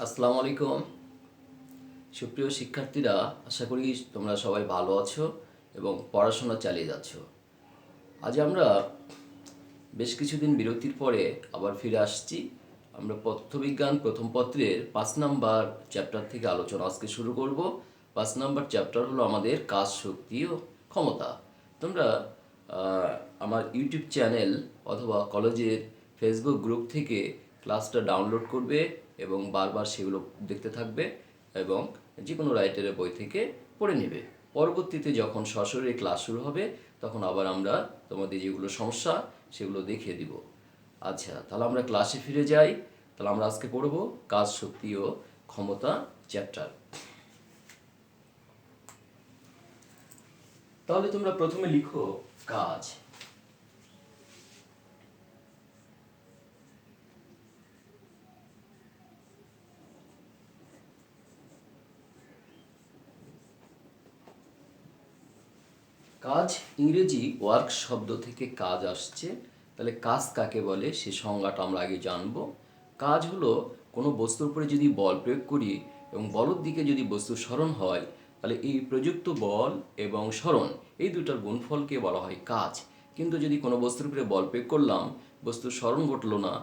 আসসালামু আলাইকুম। সুপ্রিয় শিক্ষার্থীরা, আশা করি তোমরা সবাই ভালো আছো এবং পড়াশোনা চালিয়ে যাচ্ছ। আজ আমরা বেশ কিছুদিন বিরতির পরে আবার ফিরে আসছি। আমরা পদার্থবিজ্ঞান প্রথম পত্রের 5 নম্বর চ্যাপ্টার থেকে আলোচনা আজকে শুরু করব। 5 নম্বর চ্যাপ্টার হলো আমাদের কাজ, শক্তি ও ক্ষমতা। তোমরা আমার ইউটিউব চ্যানেল অথবা কলেজের ফেসবুক গ্রুপ থেকে ক্লাসটা ডাউনলোড করবে এবং বারবার সেগুলো দেখতে থাকবে এবং যে কোনো রাইটারের বই থেকে পড়ে নেবে। পরবর্তীতে যখন সরাসরি ক্লাস শুরু হবে তখন আবার আমরা তোমাদের যেগুলো সমস্যা সেগুলো দেখিয়ে দিব। আচ্ছা, তাহলে আমরা ক্লাসে ফিরে যাই। তাহলে আমরা আজকে পড়ব কাজ, শক্তি ও ক্ষমতা চ্যাপ্টার। তাহলে তোমরা প্রথমে লিখো কাজ। কাজ ইংরেজি ওয়ার্ক শব্দ থেকে কাজ আসছে। তাহলে কাজ কাকে বলে সে সংজ্ঞাটা আমরা আগে জানব। কাজ হলো কোনো বস্তুর উপরে যদি বল প্রয়োগ করি এবং বলের দিকে যদি বস্তু সরণ হয়, তাহলে এই প্রযুক্ত বল এবং সরণ এই দুটার গুণফলকে বলা হয় কাজ। কিন্তু যদি কোনো বস্তুর উপরে বল প্রয়োগ করলাম, বস্তুর সরণ ঘটলো না,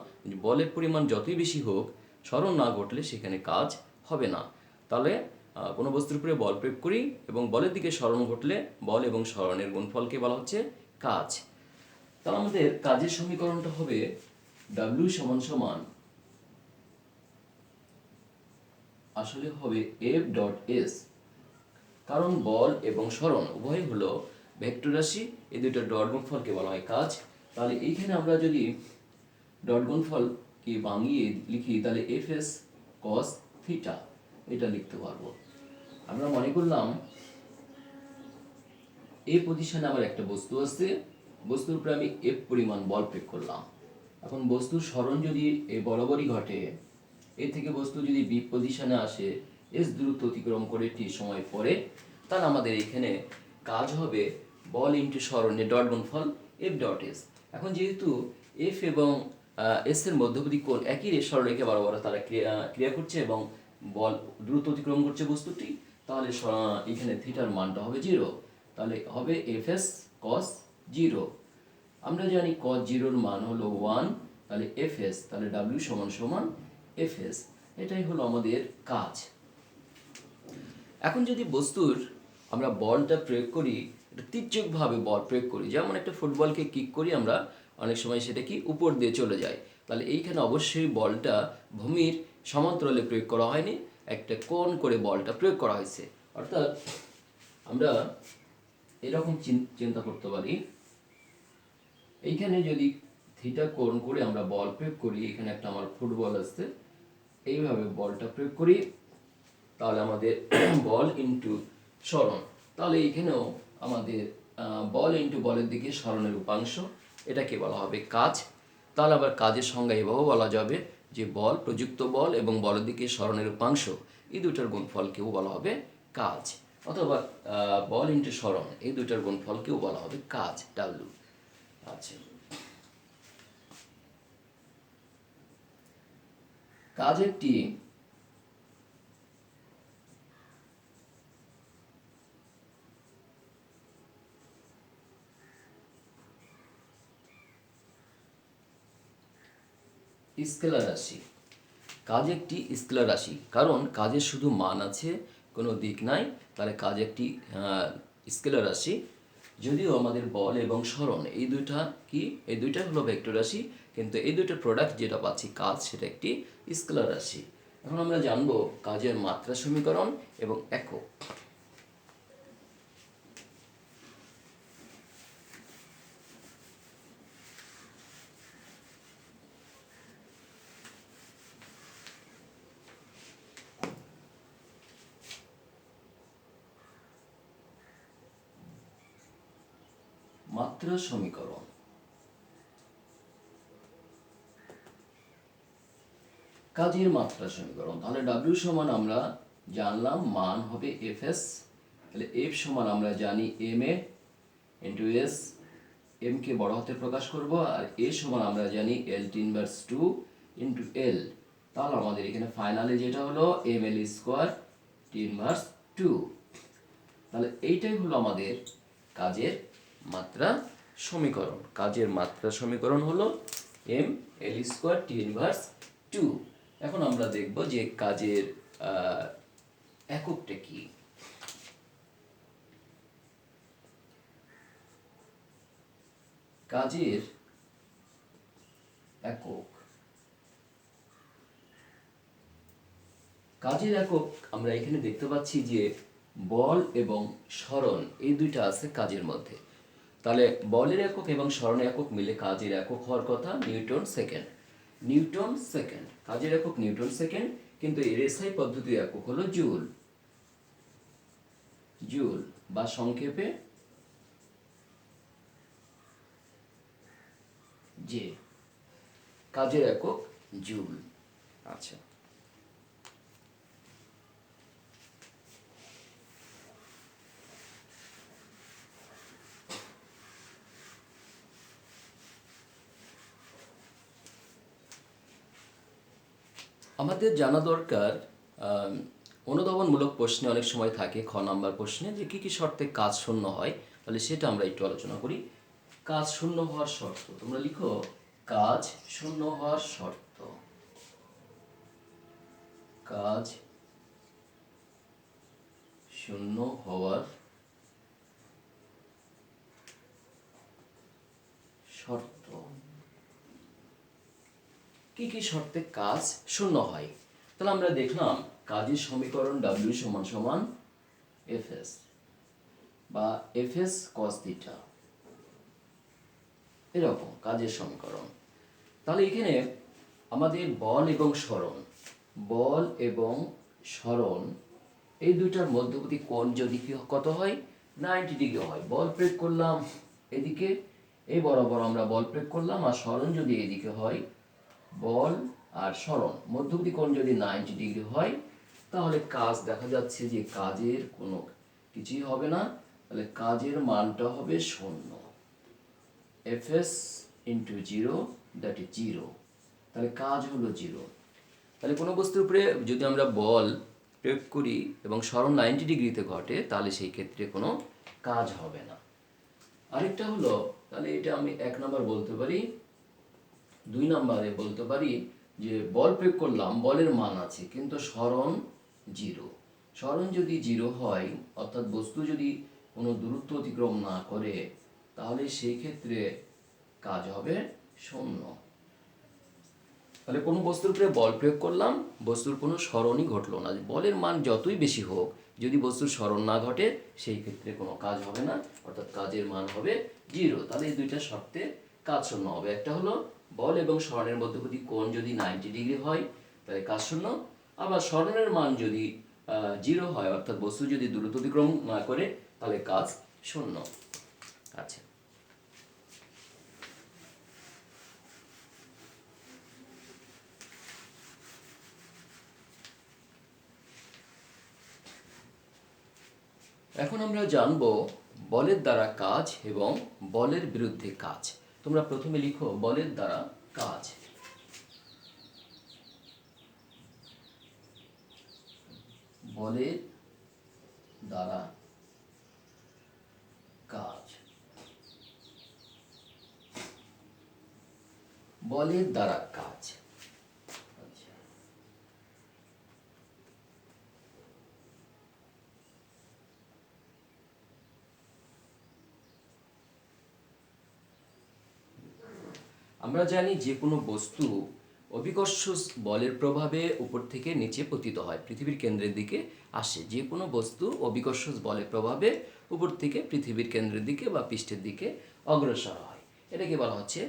বলের পরিমাণ যতই বেশি হোক, সরণ না ঘটলে সেখানে কাজ হবে না। তাহলে কোনো বস্তুর উপরে বল প্রয়োগ করি এবং বলের দিকে সরণ ঘটলে বল এবং সরণের গুণফলকে বলা হচ্ছে কাজ। তাহলে আমাদের কাজের সমীকরণটা হবে W সমান সমান আসলে হবে F ডট এস, কারণ বল এবং সরণ উভয় হলো ভেক্টর রাশি। এই দুটো ডট গুণফলকে বলা হয় কাজ। তাহলে এইখানে আমরা যদি ডট গুণফলকে ভাঙিয়ে লিখি তাহলে এফ এস কস থিটা এটা লিখতে পারবো। আমরা মনে করলাম এই পজিশনে আমার একটা বস্তু আছে, বস্তুর উপরে আমি এফ পরিমাণ বল প্রয়োগ করলাম। এখন বস্তুর সরণ যদি এই বরাবরই ঘটে, এ থেকে বস্তু যদি বি পজিশনে আসে, এস দূরত্ব অতিক্রম করে টি সময় পরে, তাহলে আমাদের এখানে কাজ হবে বল ইন্টু সরণের ডট গুণফল এফ ডট এস। এখন যেহেতু এফ এবং এস এর মধ্যবর্তী কোণ একই সরলরেখা বরাবর তারা ক্রিয়া করছে এবং বল দ্রুত অতিক্রম করছে বস্তুটি, তাহলে এখানে থিটার মানটা হবে 0। তাহলে হবে এফ এস কস 0। আমরা জানি cos 0 মান হলো 1, তাহলে এফ এস, তাহলে ডাব্লিউ সমান সমান এফ এস। এটাই হলো আমাদের কাজ। এখন যদি বস্তুর আমরা বলটা প্রয়োগ করি, এটা তির্যকভাবে বল প্রয়োগ করি, যেমন একটা ফুটবলকে কিক করি আমরা, অনেক সময় সেটা কি উপর দিয়ে চলে যায়। তাহলে এইখানে অবশ্যই বলটা ভূমির সমান্তরালে প্রয়োগ করা হয়নি, একটা কোণ করে বলটা প্রয়োগ করা হয়েছে। অর্থাৎ আমরা এরকম চিন্তা করতে পারি, এইখানে যদি থিটা কোণ করে আমরা বল প্রয়োগ করি, এখানে একটা আমার ফুটবল আছে, এইভাবে বলটা প্রয়োগ করি, তাহলে আমাদের বল ইন্টু সরণ, তাহলে এখানেও আমাদের বল ইন্টু বলের দিকে সরণের উপাংশ, এটাকে বলা হবে কাজ। তাহলে আবার কাজের সংজ্ঞা এভাবেও বলা যাবে যে বল, প্রযুক্ত বল এবং বলের দিকে সরণের উপাংশ এই দুটার গুণফলকেও বলা হবে কাজ, অথবা বল ইন্টু সরণ এই দুটার গুণফলকেও বলা হবে কাজ, ডাব্লিউ। আচ্ছা, কাজ একটি স্কেলার রাশি। কাজ একটি স্কেলার রাশি, কারণ কাজের শুধু মান আছে, কোনো দিক নাই, তাহলে কাজ একটি স্কেলার রাশি। যদিও আমাদের বল এবং সরণ এই দুইটা কি, এই দুইটা হলো ভেক্টর রাশি, কিন্তু এই দুইটার প্রোডাক্ট যেটা পাচ্ছি কাজ, সেটা একটি স্কেলার রাশি। এখন আমরা জানবো কাজের মাত্রা সমীকরণ এবং একক। মাত্রা সমীকরণ, কাজের মাত্রা সমীকরণ। তাহলে ডাব্লিউ সমান আমরা জানলাম মান হবে এফ এস, তাহলে এফ সমান আমরা জানি M A into S, M K বড় হাতে প্রকাশ করব, আর এ সমান আমরা জানি এল টি ইনভার্স 2 ইন্টু এল। তাহলে আমাদের এখানে ফাইনালে যেটা হলো ml স্কোয়ার টি ইনভার্স 2। তাহলে এইটাই হলো আমাদের কাজের মাত্রা সমীকরণ। কাজের মাত্রা সমীকরণ হলো ml স্কোয়ার টি ইনভার্স 2। এখন আমরা দেখব যে কাজের এককটা কি। কাজের একক, কাজের একক আমরা এখানে দেখতে পাচ্ছি যে বল এবং সরণ এই দুইটা আছে কাজের মধ্যে। তাহলে বলের একক এবং সরণের একক মিলে কাজের একক হওয়ার কথা নিউটন সেকেন্ড। নিউটন সেকেন্ড, কাজের একক নিউটন সেকেন্ড, কিন্তু এর এসআই পদ্ধতির একক হলো জুল। জুল বা সংক্ষেপে যে, কাজের একক জুল। আচ্ছা, আমাদের জানা দরকার অনুধাবনমূলক প্রশ্নে অনেক সময় থাকে খ নাম্বার প্রশ্নে যে কী কী শর্তে কাজ শূন্য হয়। তাহলে সেটা আমরা একটু আলোচনা করি। কাজ শূন্য হওয়ার শর্ত, তোমরা লিখো কাজ শূন্য হওয়ার শর্ত। কাজ শূন্য হওয়ার শর্ত। কি কি শর্তে কাজ শূন্য হয়? তাহলে আমরা দেখলাম কাজের সমীকরণ W সমান সমান Fs বা Fs cos থিটা, এরকম কাজের সমীকরণ। তাহলে এখানে আমাদের বল এবং সরণ, বল এবং সরণ এই দুইটার মধ্যবর্তী কোণ যদি কত হয়, 90 ডিগ্রি হয়। বল প্রয়োগ করলাম এদিকে, এই বরাবর আমরা বল প্রয়োগ করলাম, আর সরণ যদি এদিকে হয়, বল আর সরণ মধ্যবর্তী কোণ যদি 90 ডিগ্রি হয়, তাহলে কাজ দেখা যাচ্ছে যে কাজের কোনো কিছুই হবে না। তাহলে কাজের মানটা হবে শূন্য। Fs into zero, that is zero. তাহলে কাজ হলো জিরো। তাহলে কোনো বস্তুর উপরে যদি আমরা বল প্রয়োগ করি এবং সরণ 90 ডিগ্রিতে ঘটে, তাহলে সেই ক্ষেত্রে কোনো কাজ হবে না। আরেকটা হলো, তাহলে এটা আমি 1 নাম্বার বলতে পারি। 2 নাম্বারে বলতে পারি যে বল প্রয়োগ করলাম, বলের মান আছে কিন্তু সরণ জিরো। সরণ যদি জিরো হয়, অর্থাৎ বস্তু যদি কোনো দূরত্ব অতিক্রম না করে, তাহলে সেই ক্ষেত্রে কাজ হবে শূন্য। তাহলে কোনো বস্তুর উপরে বল প্রয়োগ করলাম, বস্তুর কোনো সরণই ঘটলো না। বলের মান যতই বেশি হোক, যদি বস্তুর সরণ না ঘটে, সেই ক্ষেত্রে কোনো কাজ হবে না, অর্থাৎ কাজের মান হবে জিরো। তাহলে এই দুইটা শর্তে কাজ শূন্য হবে। একটা হলো বল এবং সরণের মধ্যবর্তী কোণ যদি 90 ডিগ্রি হয়, তাহলে কাজ শূন্য। আবার সরণের মান যদি জিরো হয়, অর্থাৎ বস্তু যদি দূরত্ব অতিক্রম না করে, তাহলে কাজ শূন্য। আচ্ছা, এখন আমরা জানব বলের দ্বারা কাজ এবং বলের বিরুদ্ধে কাজ। তোমরা প্রথমে লিখো বলের দ্বারা কাজ। বলের দ্বারা কাজ। বলের দ্বারা কাজ। আচ্ছা, আমরা জানি যে কোনো বস্তু অভিকর্ষ বলের প্রভাবে উপর থেকে নিচে পতিত হয়, পৃথিবীর কেন্দ্রের দিকে আসে। যে কোনো বস্তু অভিকর্ষ বলের প্রভাবে উপর থেকে পৃথিবীর কেন্দ্রের দিকে বা পৃষ্ঠের দিকে অগ্রসর হয়, এটাকে বলা হচ্ছে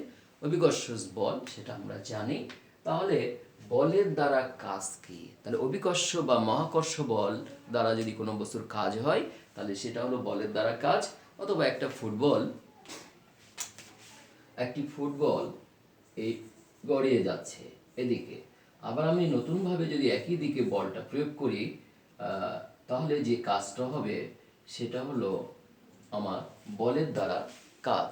অভিকর্ষ বল, সেটা আমরা জানি। তাহলে বলের দ্বারা কাজ কি? তাহলে অভিকর্ষ বা মহাকর্ষ বল দ্বারা যদি কোনো বস্তুর কাজ হয়, তাহলে সেটা হলো বলের দ্বারা কাজ। অথবা একটি ফুটবল এই গড়িয়ে যাচ্ছে এদিকে, আবার আমি নতুনভাবে যদি একই দিকে বলটা প্রয়োগ করি, তাহলে যে কাজটা হবে সেটা হলো আমার বলের দ্বারা কাজ।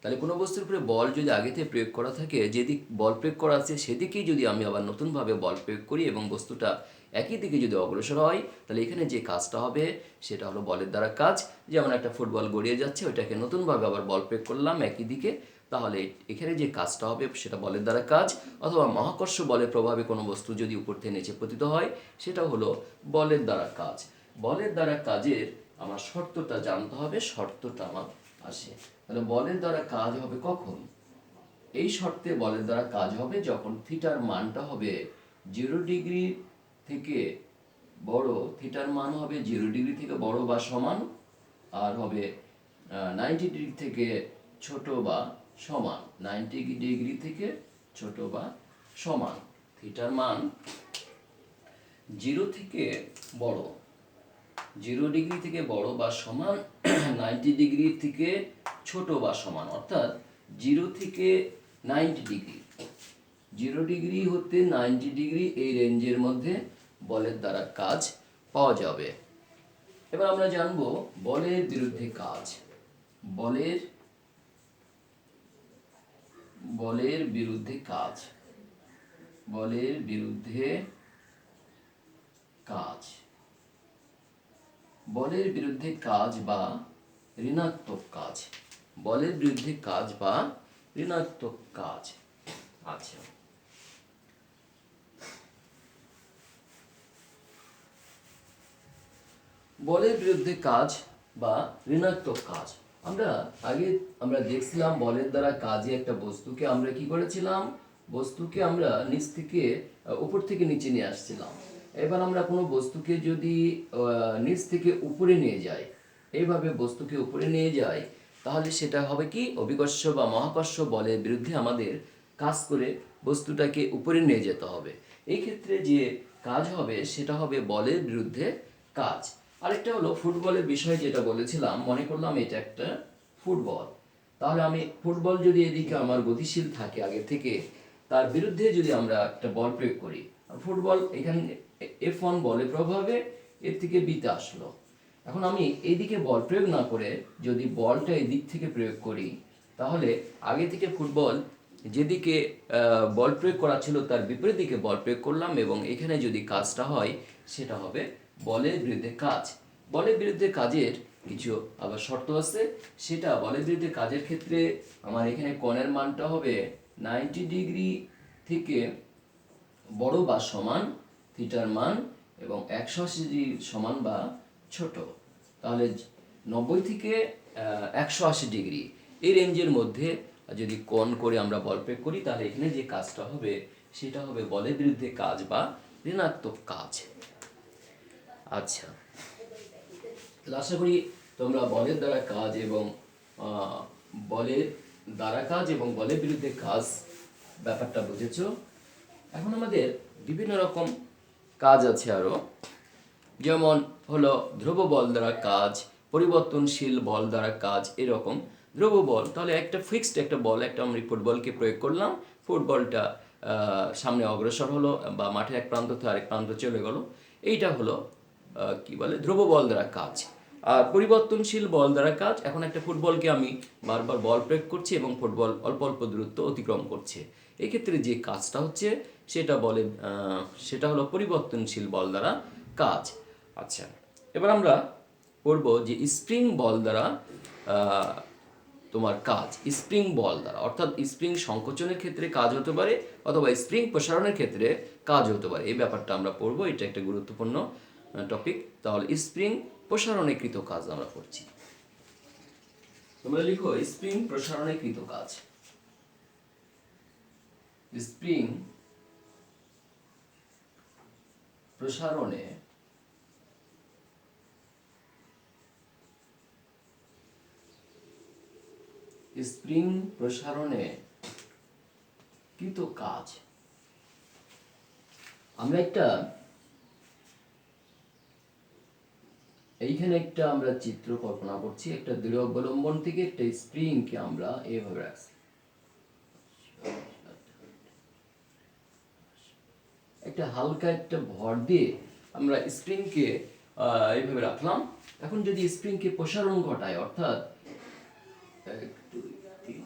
তাহলে কোনো বস্তুর উপরে বল যদি আগে থেকে প্রয়োগ করা থাকে, যেদিক বল প্রয়োগ করা আছে সেদিকেই যদি আমি আবার নতুনভাবে বল প্রয়োগ করি এবং বস্তুটা একই দিকে যদি অগ্রসর হয়, তাহলে এখানে যে কাজটা হবে সেটা হলো বলের দ্বারা কাজ। যেমন একটা ফুটবল গড়িয়ে যাচ্ছে, ওইটাকে নতুনভাবে আবার বল প্রয়োগ করলাম একই দিকে, তাহলে এখানে যে কাজটা হবে সেটা বলের দ্বারা কাজ। অথবা মহাকর্ষ বলের প্রভাবে কোনো বস্তু যদি উপর থেকে নিচে পতিত হয়, সেটা হলো বলের দ্বারা কাজ। বলের দ্বারা কাজের আমার শর্তটা জানতে হবে, শর্তটা আমার আসে। তাহলে বলের দ্বারা কাজ হবে কখন? এই শর্তে বলের দ্বারা কাজ হবে যখন থিটার মানটা হবে 0 ডিগ্রি থেকে বড়, থিটার মান হবে 0 ডিগ্রি থেকে বড় বা সমান, আর হবে 90 ডিগ্রি থেকে ছোট বা সমান। 90 ডিগ্রি থেকে ছোট বা সমান, থিটার মান 0 থেকে বড়, 0 ডিগ্রি থেকে বড় বা সমান, 90 ডিগ্রি থেকে ছোট বা সমান, অর্থাৎ 0 থেকে 90 ডিগ্রি, 0 ডিগ্রি হতে 90 ডিগ্রি এই রেঞ্জের মধ্যে বলের দ্বারা কাজ পাওয়া যাবে। এবার আমরা জানব বলের বিরুদ্ধে কাজ। বলের বিরুদ্ধে কাজ, বলের বিরুদ্ধে কাজ, বলের বিরুদ্ধে কাজ বা ঋণাত্মক কাজ, বলের বিরুদ্ধে কাজ বা ঋণাত্মক কাজ। আচ্ছা, বলের বিরুদ্ধে কাজ বা ঋণাত্মক কাজ। আমরা দেখছিলাম বলের দ্বারা কাজে একটা বস্তুকে আমরা কি করেছিলাম, বস্তুকে আমরা নিচ থেকে উপর থেকে নিচে নিয়ে আসছিলাম। এবার আমরা কোনো বস্তুকে যদি নিচ থেকে উপরে নিয়ে যাই, এইভাবে বস্তুকে উপরে নিয়ে যাই, তাহলে সেটা হবে কি, অভিকর্ষ বা মহাকর্ষ বলের বিরুদ্ধে আমাদের কাজ করে বস্তুটাকে উপরে নিয়ে যেতে হবে। এই ক্ষেত্রে যে কাজ হবে সেটা হবে বলের বিরুদ্ধে কাজ। আরেকটা হলো ফুটবলের বিষয়, যেটা বলেছিলাম, মনে করলাম এটা একটা ফুটবল, তাহলে আমি ফুটবল যদি এদিকে আমার গতিশীল থাকে আগে থেকে, তার বিরুদ্ধে যদি আমরা একটা বল প্রয়োগ করি, ফুটবল এখানে F1 বলের প্রভাবে এর থেকে বিতে আসলো। এখন আমি এইদিকে বল প্রয়োগ না করে যদি বলটা এদিক থেকে প্রয়োগ করি, তাহলে আগে থেকে ফুটবল যেদিকে বল প্রয়োগ করা ছিল তার বিপরীত দিকে বল প্রয়োগ করলাম, এবং এখানে যদি কাজটা হয় সেটা হবে বলের বিরুদ্ধে কাজ। বলের বিরুদ্ধে কাজের কিছু আবার শর্ত আছে, সেটা বলের বিরুদ্ধে কাজের ক্ষেত্রে আমার এখানে কোণের মানটা হবে 90 ডিগ্রি থেকে বড় বা সমান, থিটার মান, এবং 180 সমান বা ছোট। তাহলে 90 থেকে 180 ডিগ্রি এই রেঞ্জের মধ্যে যদি কোণ করে আমরা বল প্রয়োগ করি, তাহলে এখানে যে কাজটা হবে সেটা হবে বলের বিরুদ্ধে কাজ বা ঋণাত্মক কাজ। আচ্ছা, আশা করি তোমরা বলের দ্বারা কাজ এবং বলের দ্বারা কাজ এবং বলের বিরুদ্ধে কাজ ব্যাপারটা বুঝেছো। এখন আমাদের বিভিন্ন রকম কাজ আছে আরো, যেমন হলো ধ্রুব বল দ্বারা কাজ, পরিবর্তনশীল বল দ্বারা কাজ। এরকম ধ্রুব বল, তাহলে একটা ফিক্সড একটা বল, একটা আমরা ফুটবলকে প্রয়োগ করলাম, ফুটবলটা সামনে অগ্রসর হলো বা মাঠের এক প্রান্ত থেকে আরেক প্রান্ত চলে গেল, এইটা হলো কি বলে ধ্রুব বল দ্বারা কাজ। আর পরিবর্তনশীল বল দ্বারা কাজ, এখন একটা ফুটবলকে আমি বারবার বল প্রয়োগ করছি এবং ফুটবল অল্প অল্প দূরত্ব অতিক্রম করছে, এক্ষেত্রে যে কাজটা হচ্ছে সেটা হলো পরিবর্তনশীল বল দ্বারা কাজ। আচ্ছা, এবার আমরা পড়ব যে স্প্রিং বল দ্বারা তোমার কাজ। স্প্রিং বল দ্বারা, অর্থাৎ স্প্রিং সংকোচনের ক্ষেত্রে কাজ হতে পারে অথবা স্প্রিং প্রসারণের ক্ষেত্রে কাজ হতে পারে, এই ব্যাপারটা আমরা পড়বো, এটা একটা গুরুত্বপূর্ণ টপিক। তাহলে স্প্রিং প্রসারণে কৃত কাজ আমরা পড়ছি। তোমরা লিখো স্প্রিং প্রসারণে কৃত কাজ। স্প্রিং প্রসারণে কৃত কাজ। আমরা এইখানে একটা আমরা চিত্র কল্পনা করছি, একটা দৃঢ় অবলম্বন থেকে একটা স্প্রিংকে আমরা এইভাবে রাখছি, একটা হালকা একটা ভর দিয়ে আমরা স্প্রিংকে এইভাবে রাখলাম। এখন যদি স্প্রিংকে প্রসারণ ঘটায়, অর্থাৎ 1 2 3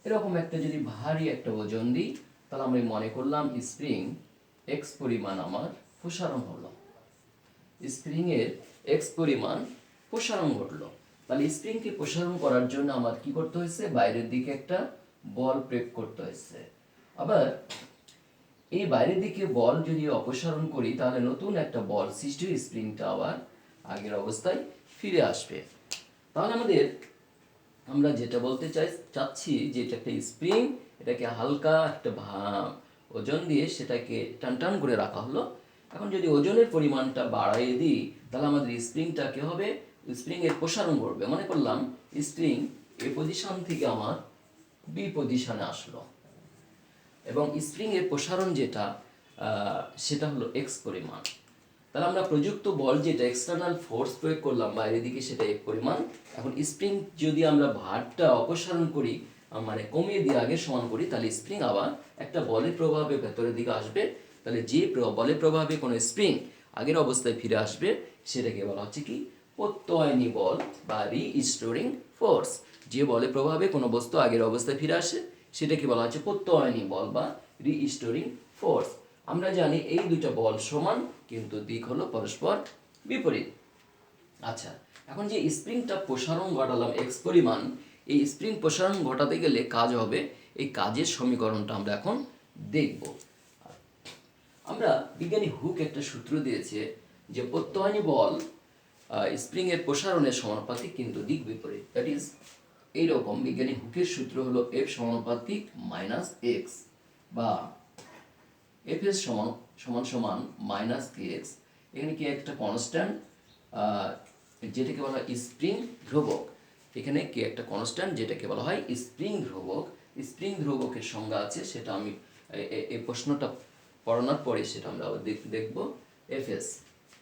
এরকম একটা যদি ভারী একটা ওজন দিই, তাহলে আমরা মনে করলাম স্প্রিং এক্স পরিমাণ আমার প্রসারণ হলো, স্প্রিংয়ের এক্স পরিমাণ প্রসারণ ঘটলো। তাহলে স্প্রিংকে প্রসারণ করার জন্য আমার কি করতে হয়েছে, বাইরের দিকে একটা বল প্রয়োগ করতে হয়েছে। আবার এই বাইরের দিকে বল যদি অপসারণ করি, তাহলে নতুন একটা বল সৃষ্টি হয়ে স্প্রিংটা আবার আগের অবস্থায় ফিরে আসবে। তাহলে আমরা যেটা বলতে চাচ্ছি যে এটা একটা স্প্রিং, এটাকে হালকা একটা ওজন দিয়ে সেটাকে টান করে রাখা হলো। এখন যদি ওজনের পরিমাণটা বাড়াইয়ে দিই, তাহলে আমাদের স্প্রিংটা কি হবে, স্প্রিং এর প্রসারণ করবে। মনে করলাম স্প্রিং এ পজিশন থেকে আমার বি পজিশনে আসলো, এবং স্প্রিং এর প্রসারণ যেটা সেটা হলো এক্স পরিমাণ। তাহলে আমরা প্রযুক্ত বল যেটা এক্সটার্নাল ফোর্স প্রয়োগ করলাম বাইরের দিকে, সেটা এক পরিমাণ। এখন স্প্রিং যদি আমরা ভারটা অপসারণ করি, মানে কমিয়ে দিয়ে আগে সমান করি, তাহলে স্প্রিং আবার একটা বলের প্রভাবে ভেতরের দিকে আসবে। তাহলে যে বলের প্রভাবে কোনো স্প্রিং আগের অবস্থায় ফিরে আসবে, সেটাকে বলা হচ্ছে কি, প্রত্যয়নী বল বা রিস্টোরিং ফোর্স। যে বলের প্রভাবে কোনো বস্তু আগের অবস্থায় ফিরে আসে, সেটাকে বলা হচ্ছে প্রত্যয়নী বল বা রিস্টোরিং ফোর্স। আমরা জানি এই দুটো বল সমান, কিন্তু দিক হলো পরস্পর বিপরীত। আচ্ছা, এখন যে স্প্রিংটা প্রসারণ ঘটালাম এক্স পরিমাণ, এই স্প্রিং প্রসারণ ঘটাতে গেলে কাজ হবে, এই কাজের সমীকরণটা আমরা এখন দেখব। আমরা বিজ্ঞানী হুক একটা সূত্র দিয়েছে যে প্রত্যয়নী বল স্প্রিং এর প্রসারণের সমানুপাতিক, কিন্তু দিক বিপরীত। দ্যাট ইজ এইরকম, বিজ্ঞানী হুকের সূত্র হলো এফ সমানুপাতিক মাইনাস এক্স, বা এফ এস সমান সমান সমান মাইনাস কে এক্স। এখানে কি একটা কনস্ট্যান্ট, যেটাকে বলা হয় স্প্রিং ধ্রুবক। এখানে কি একটা কনস্ট্যান্ট, যেটাকে বলা হয় স্প্রিং ধ্রুবক। স্প্রিং ধ্রুবকের সংজ্ঞা আছে, সেটা আমি এই প্রশ্নটা পড়ানোর পরে সেটা আমরা আবার দেখব। F S.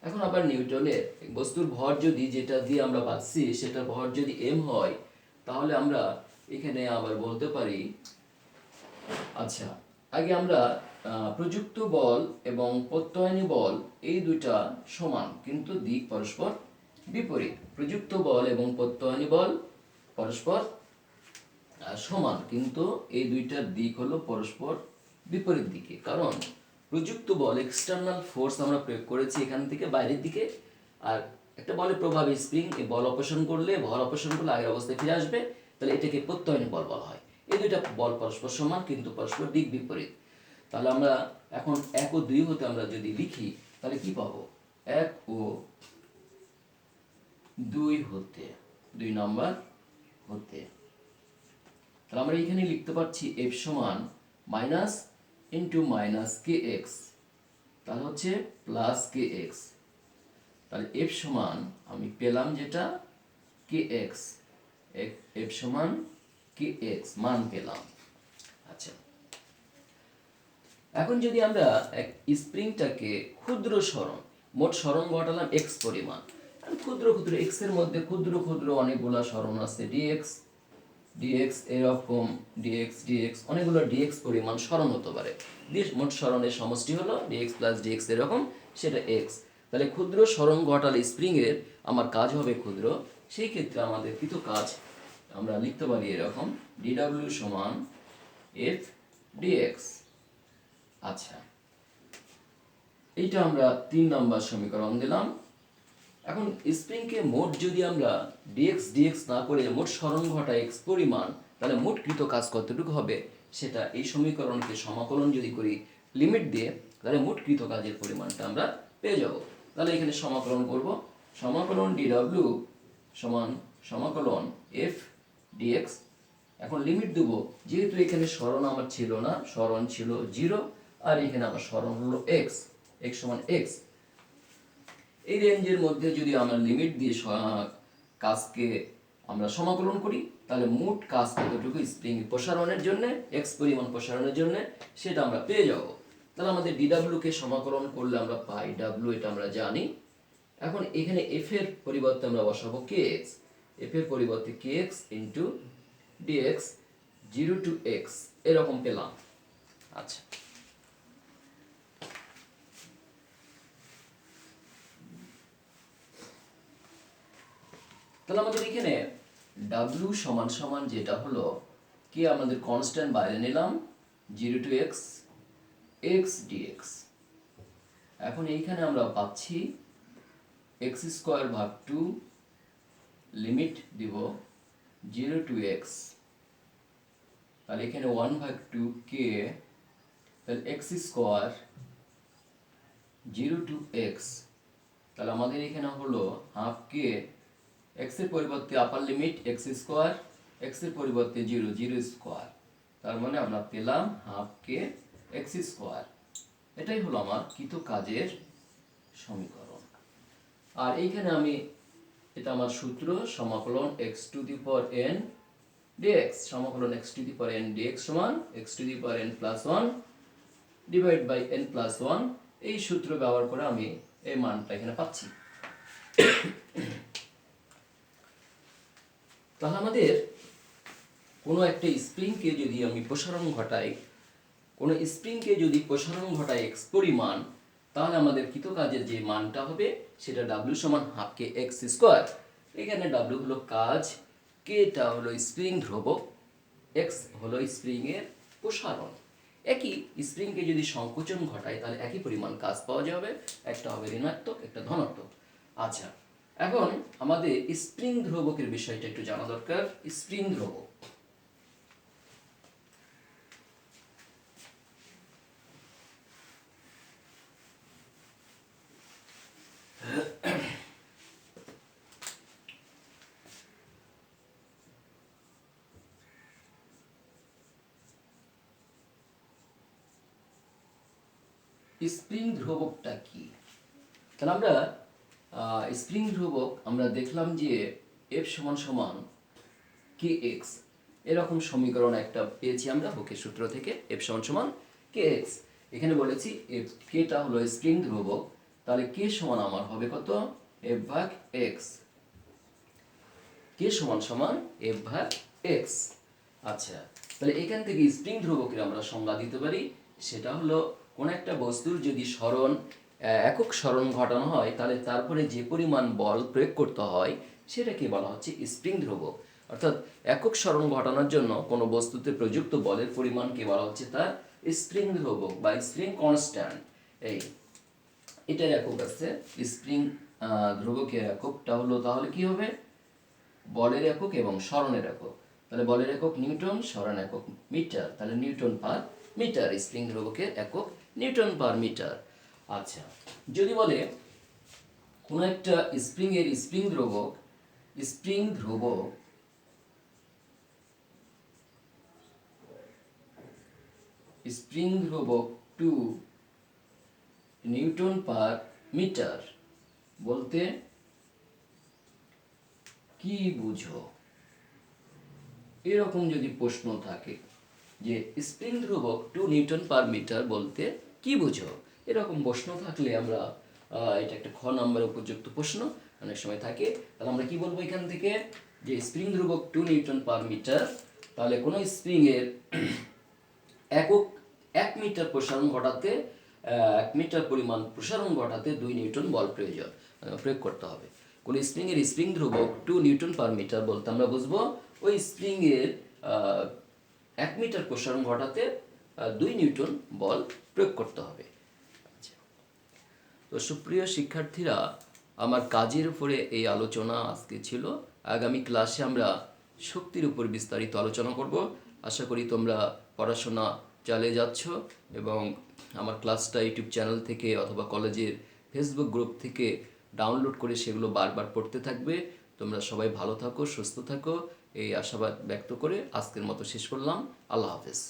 এখন আবার নিউটনের বস্তুর ভর যদি, যেটা দিয়ে আমরা পাচ্ছি সেটার ভর যদি এম হয়, তাহলে আমরা এখানে আবার বলতে পারি, আচ্ছা আগে আমরা প্রযুক্ত বল এবং প্রত্যয়নী বল এই দুইটা সমান, কিন্তু দিক পরস্পর বিপরীত। প্রযুক্ত বল এবং প্রত্যয়নী বল পরস্পর সমান, কিন্তু এই দুইটার দিক হলো পরস্পর বিপরীত দিকে। কারণ প্রযুক্ত বল এক্সটার্নাল ফোর্স আমরা প্রয়োগ করেছি এখান থেকে বাইরের দিকে, আর একটা বলের প্রভাবে স্প্রিং এই বল অপসারণ করলে, ভর অপসারণ করলে আগের অবস্থায় ফিরে আসবে, তাহলে এটাকে প্রত্যয়নী বল বলা হয়। এই দুইটা বল পরস্পর সমান, কিন্তু পরস্পর দিক বিপরীত। তাহলে আমরা এখন 1 ও 2 হতে আমরা যদি লিখি, তাহলে কি পাবো, 1 ও 2 হতে, 2 নাম্বার হতে, তাহলে আমরা এখানে লিখতে পারছি এফ সমান মাইনাস ইন্টু মাইনাস কে এক্স, তাহলে হচ্ছে প্লাস কে এক্স। তাহলে এফ সমান আমি পেলাম যেটা কে এক্স, এফ সমান কে এক্স মান পেলাম। আচ্ছা, এখন যদি আমরা এক স্প্রিংটাকে ক্ষুদ্র সরণ, মোট সরণ ঘটালাম এক্স পরিমাণ, ক্ষুদ্র ক্ষুদ্র এক্স এর মধ্যে ক্ষুদ্র ক্ষুদ্র অনেকগুলো সরণ আছে, ডিএক্স ডিএক্স এরকম, ডিএক্স ডিএক্স অনেকগুলো ডিএক্স পরিমাণ সরণ হতে পারে। মোট সরণের সমষ্টি হলো ডিএক্স প্লাস ডিএক্স এরকম, সেটা এক্স। তাহলে ক্ষুদ্র সরণ ঘটালে স্প্রিং এর আমার কাজ হবে ক্ষুদ্র। সেই ক্ষেত্রে আমাদের কৃত কাজ আমরা লিখতে পারি এরকম, ডিডব্লিউ সমান এফ ডিএক্স। আচ্ছা, এইটা আমরা 3 নম্বর সমীকরণ দিলাম। এখন স্প্রিংকে মোট যদি আমরা ডিএক্স ডিএক্স না করে মোট সরণ ঘটায় এক্স পরিমাণ, তাহলে মোট কৃত কাজ কতটুকু হবে, সেটা এই সমীকরণকে সমাকলন যদি করি লিমিট দিয়ে, তাহলে মোট কৃত কাজের পরিমাণটা আমরা পেয়ে যাব। তাহলে এখানে সমাকলন করব, সমাকলন ডিডব্লিউ সমান সমাকলন এফ ডিএক্স। এখন লিমিট দেবো, যেহেতু এখানে সরণ আমার ছিল না, সরণ ছিল 0, আর এখানে আমার সরণ হলো এক্স, এক্স সমান এক্স। এই রেঞ্জের মধ্যে যদি আমরা লিমিট দিয়ে কাজকে আমরা সমাকলন করি, তাহলে মোট কাজ কতটুকু স্প্রিং প্রসারণের জন্য, এক্স পরিমাণ প্রসারণের জন্য, সেটা আমরা পেয়ে যাব। তাহলে আমাদের ডিডব্লিউ কে সমাকলন করলে আমরা পাই ডাব্লিউ, এটা আমরা জানি। এখন এখানে এফ এর পরিবর্তে আমরা বসাবো কে এক্স, এফ এর পরিবর্তে কে X into DX 0 to x এরকম পেলাম। আচ্ছা, তাহলে আমাদের এখানে W সমান সমান যেটা হলো কে আমাদের কনস্ট্যান্ট বাইরে নিলাম 0 to x x dx। এখন এইখানে আমরা পাচ্ছি x স্কোয়ার ভাগ 2 লিমিট দিব 0 to x, তাহলে এখানে 1 ভাগ 2 k, তাহলে x স্কোয়ার 0 to x, তাহলে আমাদের এখানে হলো হাফ কে, x এর পরিবর্তে আপার লিমিট x স্কোয়ার, x এর পরিবর্তে 0 0 স্কোয়ার, তার মানে আমরা পেলাম হাফ কে x স্কোয়ার। এটাই হলো আমার কৃত কাজের সমীকরণ। আর এইখানে আমি এটা আমার সূত্র সমাকলন x to the power n dx, সমাকলন x to the power n dx সমান x to the power n plus 1 divide by n plus 1। এই সূত্র ব্যবহার করে আমি এই মানটা এখানে পাচ্ছি। তাহলে আমাদের কোনো একটা স্প্রিংকে যদি আমি প্রসারণ ঘটাই, কোনো স্প্রিংকে যদি প্রসারণ ঘটাই x পরিমাণ, তাহলে আমাদের কৃত কাজের যে মানটা হবে সেটা w সমান হাফ কে x স্কোয়ার। এখানে w হলো কাজ, কেটা হলো স্প্রিং ধ্রুবক, x হলো স্প্রিং এর প্রসারণ। একই স্প্রিংকে যদি সংকোচন ঘটায় তাহলে একই পরিমাণ কাজ পাওয়া যাবে, একটা হবে ঋণাত্মক একটা ধনাত্মক। আচ্ছা, এখন আমাদের স্প্রিং ধ্রুবকের বিষয়টা একটু জানা দরকার। স্প্রিং ধ্রুবক স্প্রিং ধ্রুবকটা কি? তাহলে আমরা স্প্রিং ধ্রুবক আমরা দেখলাম যে f সমান সমান kx, এরকম সমীকরণ একটা পেয়েছি আমরা হুকের সূত্র থেকে, f সমান সমান kx। এখানে বলেছি f kটা হলো স্প্রিং ধ্রুবক, তাহলে k সমান আমার হবে কত f ভাগ x, k সমান সমান f ভাগ x। আচ্ছা, তাহলে এখান থেকে স্প্রিং ধ্রুবকের আমরা সংজ্ঞা দিতে পারি, সেটা হলো কোন একটা বস্তুর যদি একক সরণ ঘটানো হয় তাহলে তারপরে যে পরিমাণ বল প্রয়োগ করতে হয় সেটাকে বলা হচ্ছে স্প্রিং ধ্রুবক। অর্থাৎ একক সরণ ঘটানোর জন্য কোনো বস্তুতে প্রযুক্ত বলের পরিমাণকে বলা হচ্ছে তার স্প্রিং ধ্রুবক বা স্প্রিং কনস্ট্যান্ট। এটার একক আছে স্প্রিং ধ্রুবকের এককটা হলো, তাহলে কি হবে বলের একক এবং সরণের একক। তাহলে বলের একক নিউটন, সরণ একক মিটার, তাহলে নিউটন পার মিটার। স্প্রিং ধ্রুবকের একক নিউটন পার মিটার। আচ্ছা, যদি বলে কোনো একটা স্প্রিং এর স্প্রিং ধ্রুবক স্প্রিং ধ্রুবক 2 নিউটন পার মিটার বলতে কি বুঝো? এরকম যদি প্রশ্ন থাকে যে স্প্রিং ধ্রুবক 2 নিউটন পার মিটার বলতে কি বুঝো, এরকম প্রশ্ন থাকলে আমরা এটা একটা খ নাম্বার উপযুক্ত প্রশ্ন অনেক সময় থাকে। তাহলে আমরা কি বলবো এখান থেকে যে স্প্রিং ধ্রুবক 2 নিউটন পার মিটার, তাহলে কোনো স্প্রিং এর একক 1 মিটার প্রসারণ ঘটাতে 1 মিটার পরিমাণ প্রসারণ ঘটাতে 2 নিউটন বল প্রয়োগ করতে হবে। কোন স্প্রিং এর স্প্রিং ধ্রুবক 2 নিউটন পার মিটার বলতে আমরা বুঝবো ওই স্প্রিং এর 1 মিটার প্রসারণ ঘটাতে 2 নিউটন বল প্রয়োগ করতে হবে। আচ্ছা, তো সুপ্রিয় শিক্ষার্থীরা, আমার কাজের উপরে এই আলোচনা আজকে ছিল। আগামী ক্লাসে আমরা শক্তির উপর বিস্তারিত আলোচনা করব। আশা করি তোমরা পড়াশোনা চালিয়ে যাচ্ছ এবং আমার ক্লাসটা ইউটিউব চ্যানেল থেকে অথবা কলেজের ফেসবুক গ্রুপ থেকে ডাউনলোড করে সেগুলো বারবার পড়তে থাকবে। তোমরা সবাই ভালো থাকো, সুস্থ থাকো, এই আশাবাদ ব্যক্ত করে আজকের মতো শেষ করলাম। আল্লাহ হাফেজ।